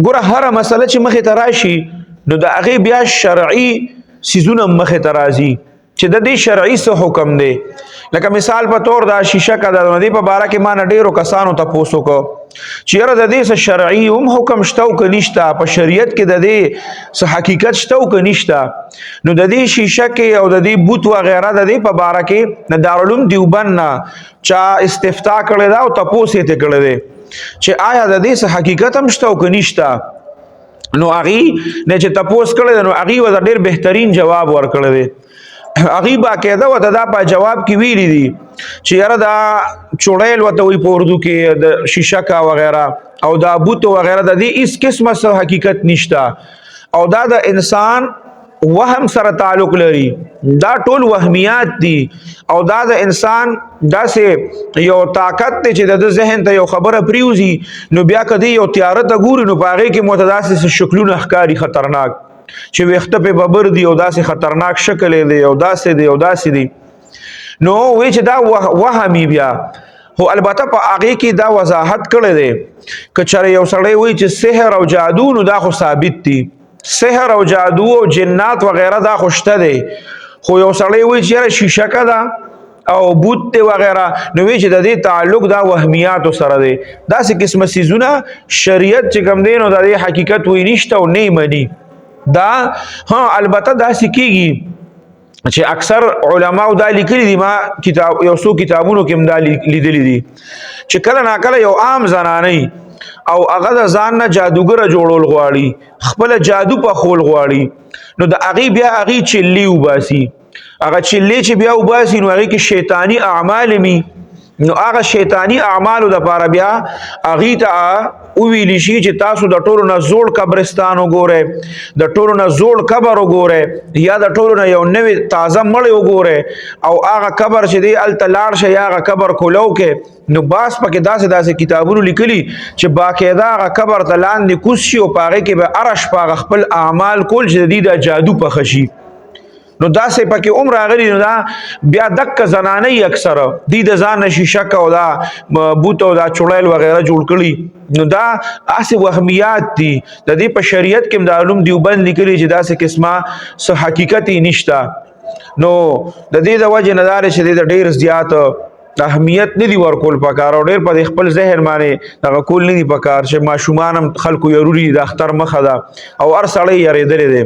ګوره هره مسله چې مخې ته راشي نو د هغې بیا شرعي څیزونه مخې ته راځي چې د دې شرعي څه حکم دی. لکه مثال په طور دا شیشه که د دې په باره کې ما نه ډېرو کسانو تپوس وکړو چې یاره د دې څه شرعي هم حکم شته او که نشته، په شریعت کې د دې څه حقیقت شته او که نشته. نو د دې شیشه کې او د دې بوت وغیره د دې په باره کې د دارالعلوم دیوبند نه چا استفتاء کړی ده او تپوس یې ترې کړی دی چې آیا د دې څه حقیقت هم شته او که نشته. نو هغې نه چې تپوس کړی دی نو هغې ورته ډېر بهترین جواب ورکړی دی. هغې باقاعده ورته دا په جواب کې ویلي دي چې یاره دا چوړیل ورته وایي په اردو کې د شیشکه وغیره او دا بوت وغیره د دې هېڅ قسمه څه حقیقت نشته او دا د انسان وهم سره تعلق لري، دا ټول وهمیات دي او دا د انسان داسې یو طاقت دی چې د ذهن ته یو خبره پریوځي نو بیا که دی یو تیاره ته ګوري نو په هغې کې مو ته داسې شکلونه ښکاري خطرناک چې ویښته پې ببر دي او داسې خطرناک شکل دی او داسې دی او داسې دی. نو وی چې دا وهمي بیا خو البته په هغې کې دا وضاحت کړی دی که چېرې یو سړی وایي چې سحر او جادو نو دا خو ثابت دي، سحر او جادو او جنات وغیره دا خو شته دی. خو یو سړی وایي چې یاره شیشکه ده او بوت دی وغیره نو وی چې د دې تعلق دا وهمیاتو سره دی. داسې قسمه څیزونه شریعت چې کوم دی نو د دې حقیقت وایي نشته او نه یې مني. دا البته داسې کېږي چې اکثر علماو دا لیکلي دي، ما یو څو کتابونو کې هم دا لیدلي دي چې کله ناکله یو عام زنانۍ او هغه د ځان نه جادوګره جوړول غواړي، خپله جادو پخول غواړي نو د هغې بیا هغې چلې وباسي. هغه چلې چې بیا وباسي نو هغې کې شیطاني اعمال وي نو هغه شیطاني اعمالو دپاره بیا هغې ته وویلی شي چې تاسو د ټولو نه زوړ قبرستان وګورئ، د ټولو نه زوړ قبر وګورئ یا د ټولو نه یو نوې تازه مړی وګورئ او هغه قبر چې دی هلته لاړ شئ هغه قبر کولو کې نو باس پکې داسې کتابونو لیکلي چې باقاعده هغه قبر ته لاندې کوز شي او په هغې کې به هره شپه هغه خپل اعمال کول چې د دې دا جادو پخه شي. نو داسې پکې هم راغلي نو دا بیا دکه زنانۍ اکثره دوی د ځان نه شیشک او دا بوت او دا چوړیل وغیره جوړ کړي نو دا هسې وهمیات دي. د دې په شریعت کې هم د علوم دیوبند لیکلي چې داسې قسمه څه حقیقت یې نشته. نو د دې د وجې نه دا دی چې دې ته ډېر زیات اهمیت نه دي ورکول پکار او ډېر په خپل ذهن باندې دغه کول نه دي پکار چې ماشومان هم خلکو ضروري د اختر مخه ده او هر سړی یارېدلی دی.